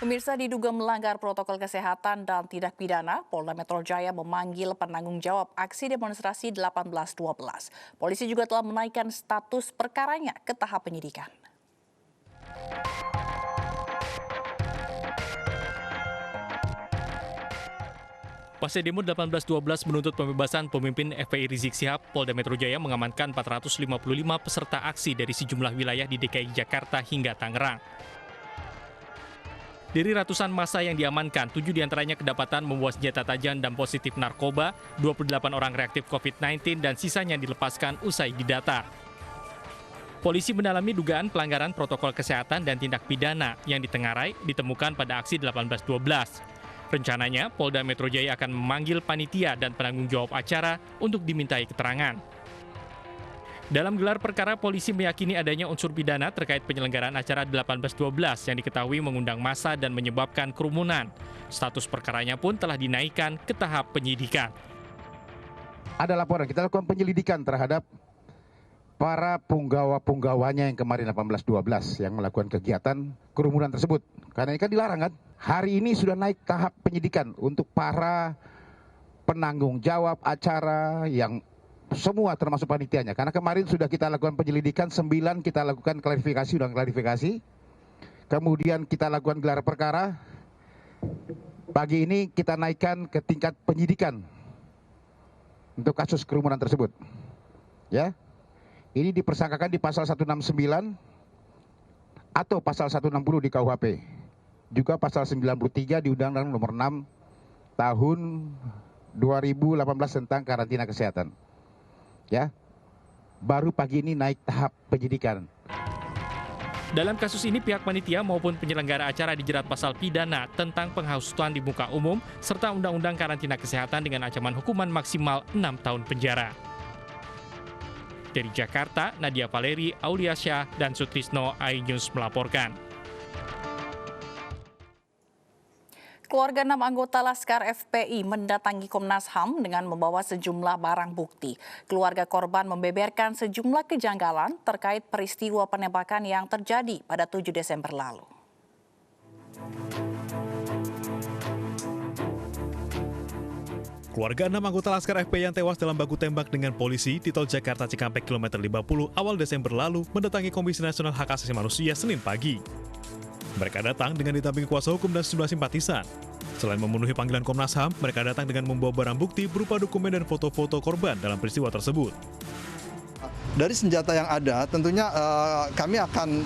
Pemirsa, diduga melanggar protokol kesehatan dan tindak pidana, Polda Metro Jaya memanggil penanggung jawab aksi demonstrasi 18.12. Polisi juga telah menaikkan status perkaranya ke tahap penyidikan. Pasca demo 18.12 menuntut pembebasan pemimpin FPI Rizik Syihab, Polda Metro Jaya mengamankan 455 peserta aksi dari sejumlah wilayah di DKI Jakarta hingga Tangerang. Dari ratusan massa yang diamankan, 7 diantaranya kedapatan membawa senjata tajam dan positif narkoba, 28 orang reaktif COVID-19 dan sisanya dilepaskan usai didata. Polisi mendalami dugaan pelanggaran protokol kesehatan dan tindak pidana yang ditengarai ditemukan pada aksi 18.12. Rencananya, Polda Metro Jaya akan memanggil panitia dan penanggung jawab acara untuk dimintai keterangan. Dalam gelar perkara, polisi meyakini adanya unsur pidana terkait penyelenggaraan acara 18.12 yang diketahui mengundang massa dan menyebabkan kerumunan. Status perkaranya pun telah dinaikkan ke tahap penyidikan. Ada laporan, kita lakukan penyelidikan terhadap para punggawa-punggawanya yang kemarin 18.12 yang melakukan kegiatan kerumunan tersebut. Karena ini kan dilarang kan? Hari ini sudah naik tahap penyidikan untuk para penanggung jawab acara yang semua termasuk panitianya. Karena kemarin sudah kita lakukan penyelidikan, 9 kita lakukan klarifikasi, kemudian kita lakukan gelar perkara. Pagi ini kita naikkan ke tingkat penyidikan untuk kasus kerumunan tersebut. Ya, ini dipersangkakan di pasal 169 atau pasal 160 di KUHP. Juga pasal 93 di Undang-Undang Nomor 6 Tahun 2018 tentang karantina kesehatan. Ya, baru pagi ini naik tahap penyidikan. Dalam kasus ini, pihak panitia maupun penyelenggara acara dijerat pasal pidana tentang penghasutan di muka umum serta Undang-Undang Karantina Kesehatan dengan ancaman hukuman maksimal 6 tahun penjara. Dari Jakarta, Nadia Valeri, Auliasyah, dan Sutrisno, iNews melaporkan. Keluarga 6 anggota Laskar FPI mendatangi Komnas HAM dengan membawa sejumlah barang bukti. Keluarga korban membeberkan sejumlah kejanggalan terkait peristiwa penembakan yang terjadi pada 7 Desember lalu. Keluarga 6 anggota Laskar FPI yang tewas dalam baku tembak dengan polisi di tol Jakarta Cikampek kilometer 50 awal Desember lalu mendatangi Komisi Nasional Hak Asasi Manusia Senin pagi. Mereka datang dengan didampingi kuasa hukum dan sejumlah simpatisan. Selain memenuhi panggilan Komnas HAM, mereka datang dengan membawa barang bukti berupa dokumen dan foto-foto korban dalam peristiwa tersebut. Dari senjata yang ada, tentunya kami akan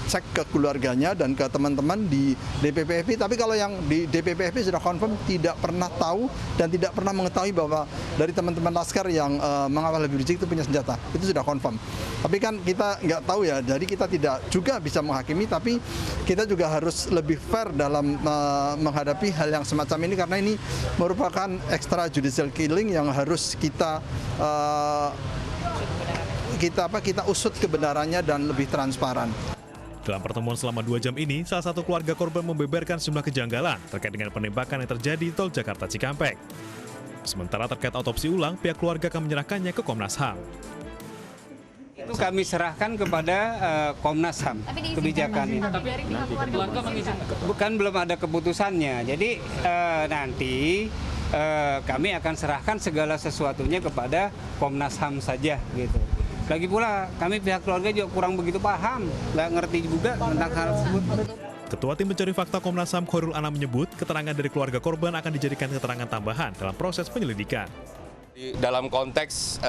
cek ke keluarganya dan ke teman-teman di DPP FPI. Tapi kalau yang di DPP FPI sudah confirm tidak pernah tahu dan tidak pernah mengetahui bahwa dari teman-teman Laskar yang mengawal Habib Rizik itu punya senjata. Itu sudah confirm. Tapi kan kita nggak tahu ya, jadi kita tidak juga bisa menghakimi, tapi kita juga harus lebih fair dalam menghadapi hal yang semacam ini karena ini merupakan extrajudicial killing yang harus kita usut kebenarannya dan lebih transparan. Dalam pertemuan selama 2 jam ini, salah satu keluarga korban membeberkan sejumlah kejanggalan terkait dengan penembakan yang terjadi di tol Jakarta Cikampek. Sementara terkait otopsi ulang, pihak keluarga akan menyerahkannya ke Komnas HAM. Itu kami serahkan kepada Komnas HAM kebijakan ini. Tapi dari pihak keluarga mengizinkan? Bukan, belum ada keputusannya. Jadi nanti kami akan serahkan segala sesuatunya kepada Komnas HAM saja gitu. Lagi pula kami pihak keluarga juga kurang begitu paham, nggak ngerti juga tentang hal tersebut. Ketua Tim Pencari Fakta Komnas HAM Khairul Anam menyebut keterangan dari keluarga korban akan dijadikan keterangan tambahan dalam proses penyelidikan. Dalam konteks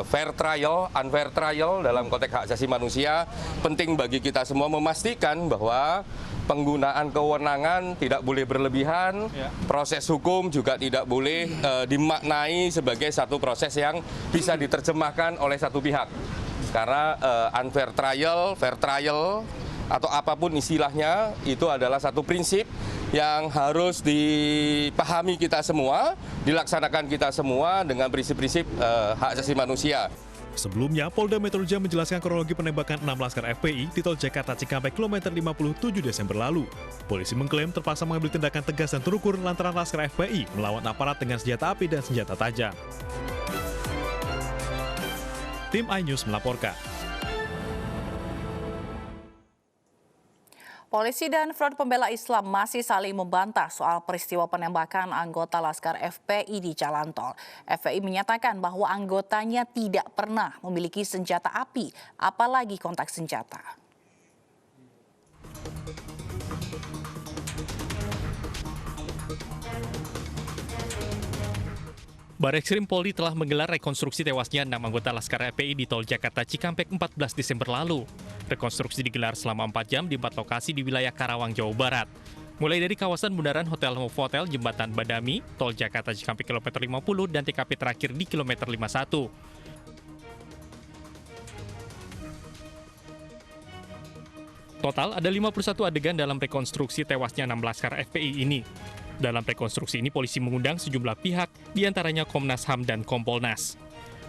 fair trial, unfair trial, dalam konteks hak asasi manusia, penting bagi kita semua memastikan bahwa penggunaan kewenangan tidak boleh berlebihan, proses hukum juga tidak boleh dimaknai sebagai satu proses yang bisa diterjemahkan oleh satu pihak. Karena unfair trial, fair trial, atau apapun istilahnya, itu adalah satu prinsip yang harus dipahami kita semua, dilaksanakan kita semua dengan prinsip-prinsip hak asasi manusia. Sebelumnya, Polda Metro Jaya menjelaskan kronologi penembakan 6 Laskar FPI di tol Jakarta Cikampek kilometer 57 Desember lalu. Polisi mengklaim terpaksa mengambil tindakan tegas dan terukur lantaran Laskar FPI melawan aparat dengan senjata api dan senjata tajam. Tim iNews melaporkan. Polisi dan Front Pembela Islam masih saling membantah soal peristiwa penembakan anggota Laskar FPI di Jalan Tol. FPI menyatakan bahwa anggotanya tidak pernah memiliki senjata api, apalagi kontak senjata. Barreskrim Polri telah menggelar rekonstruksi tewasnya 6 anggota Laskar FPI di Tol Jakarta Cikampek 14 Desember lalu. Rekonstruksi digelar selama 4 jam di 4 lokasi di wilayah Karawang, Jawa Barat. Mulai dari kawasan bundaran Hotel Novotel, Jembatan Badami, Tol Jakarta Cikampek kilometer 50, dan TKP terakhir di kilometer 51. Total ada 51 adegan dalam rekonstruksi tewasnya 6 Laskar FPI ini. Dalam rekonstruksi ini, polisi mengundang sejumlah pihak, diantaranya Komnas HAM dan Kompolnas.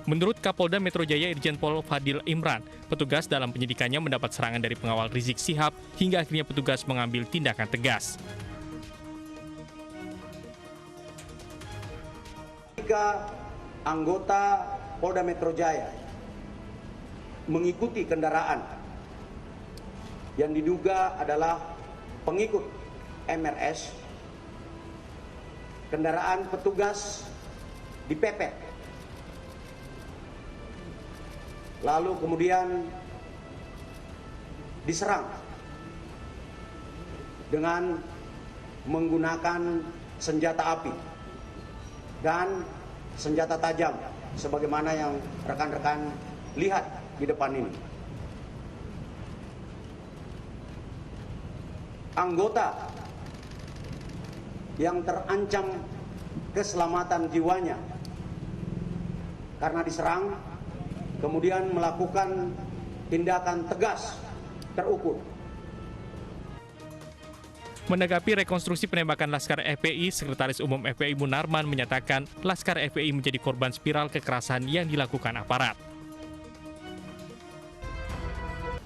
Menurut Kapolda Metro Jaya Irjen Pol Fadil Imran, petugas dalam penyidikannya mendapat serangan dari pengawal Rizik Syihab hingga akhirnya petugas mengambil tindakan tegas. 3 anggota Polda Metro Jaya mengikuti kendaraan yang diduga adalah pengikut MRS. Kendaraan petugas dipepet, lalu kemudian diserang dengan menggunakan senjata api dan senjata tajam sebagaimana yang rekan-rekan lihat di depan ini. Anggota yang terancam keselamatan jiwanya karena diserang, kemudian melakukan tindakan tegas terukur. Menanggapi rekonstruksi penembakan Laskar FPI, Sekretaris Umum FPI Munarman menyatakan Laskar FPI menjadi korban spiral kekerasan yang dilakukan aparat.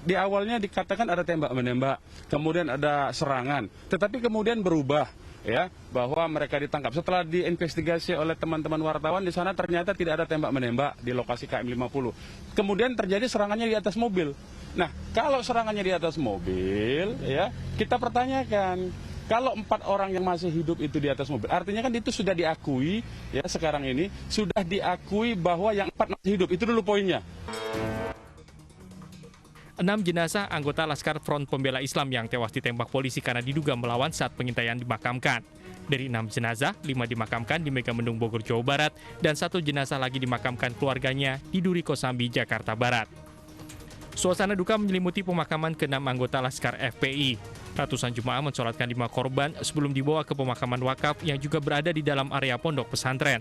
Di awalnya dikatakan ada tembak-menembak, kemudian ada serangan, tetapi kemudian berubah. Ya, bahwa mereka ditangkap. Setelah diinvestigasi oleh teman-teman wartawan di sana ternyata tidak ada tembak-menembak di lokasi KM 50. Kemudian terjadi serangannya di atas mobil. Nah, kalau serangannya di atas mobil, ya, kita pertanyakan, kalau 4 orang yang masih hidup itu di atas mobil, artinya kan itu sudah diakui, ya, sekarang ini sudah diakui bahwa yang 4 masih hidup. Itu dulu poinnya. 6 jenazah anggota Laskar Front Pembela Islam yang tewas ditembak polisi karena diduga melawan saat pengintaian dimakamkan. Dari 6 jenazah, 5 dimakamkan di Megamendung Bogor, Jawa Barat, dan 1 jenazah lagi dimakamkan keluarganya di Duri Kosambi, Jakarta Barat. Suasana duka menyelimuti pemakaman ke-6 anggota Laskar FPI. Ratusan jemaah mensolatkan 5 korban sebelum dibawa ke pemakaman wakaf yang juga berada di dalam area pondok pesantren.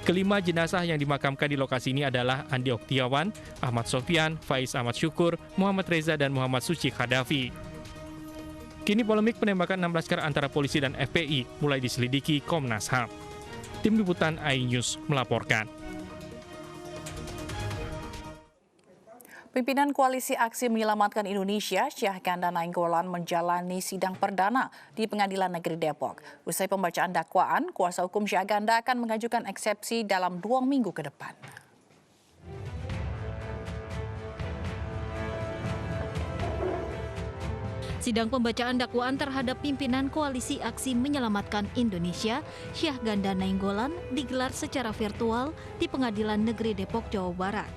Kelima jenazah yang dimakamkan di lokasi ini adalah Andi Oktiawan, Ahmad Sofyan, Faiz Ahmad Syukur, Muhammad Reza, dan Muhammad Suci Khadafi. Kini polemik penembakan 6 Laskar antara polisi dan FPI mulai diselidiki Komnas HAM. Tim Liputan iNews melaporkan. Pimpinan Koalisi Aksi Menyelamatkan Indonesia, Syahganda Nainggolan menjalani sidang perdana di Pengadilan Negeri Depok. Usai pembacaan dakwaan, kuasa hukum Syahganda akan mengajukan eksepsi dalam 2 minggu ke depan. Sidang pembacaan dakwaan terhadap pimpinan Koalisi Aksi Menyelamatkan Indonesia, Syahganda Nainggolan, digelar secara virtual di Pengadilan Negeri Depok, Jawa Barat.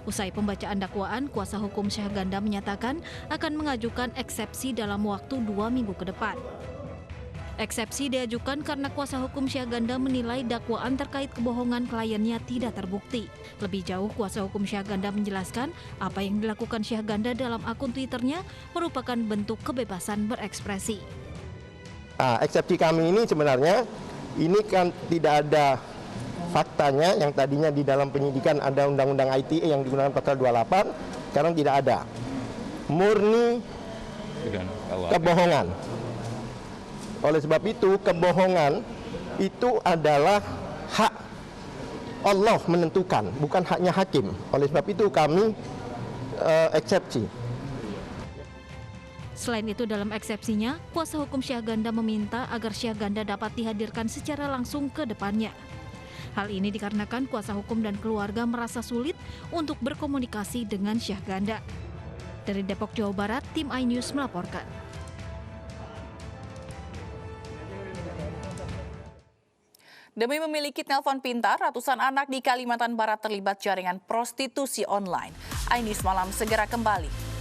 Usai pembacaan dakwaan, kuasa hukum Syahganda menyatakan akan mengajukan eksepsi dalam waktu 2 minggu ke depan. Eksepsi diajukan karena kuasa hukum Syahganda menilai dakwaan terkait kebohongan kliennya tidak terbukti. Lebih jauh, kuasa hukum Syahganda menjelaskan apa yang dilakukan Syahganda dalam akun Twitternya merupakan bentuk kebebasan berekspresi. Eksepsi kami ini sebenarnya ini kan tidak ada faktanya yang tadinya di dalam penyidikan ada undang-undang ITE yang digunakan pasal 28, sekarang tidak ada. Murni kebohongan. Oleh sebab itu, kebohongan itu adalah hak Allah menentukan, bukan haknya hakim. Oleh sebab itu kami eksepsi. Selain itu, dalam eksepsinya, kuasa hukum Syahganda meminta agar Syahganda dapat dihadirkan secara langsung ke depannya. Hal ini dikarenakan kuasa hukum dan keluarga merasa sulit untuk berkomunikasi dengan Syahganda. Dari Depok, Jawa Barat, tim iNews melaporkan. Demi memiliki telepon pintar, ratusan anak di Kalimantan Barat terlibat jaringan prostitusi online. Ainis Malam segera kembali.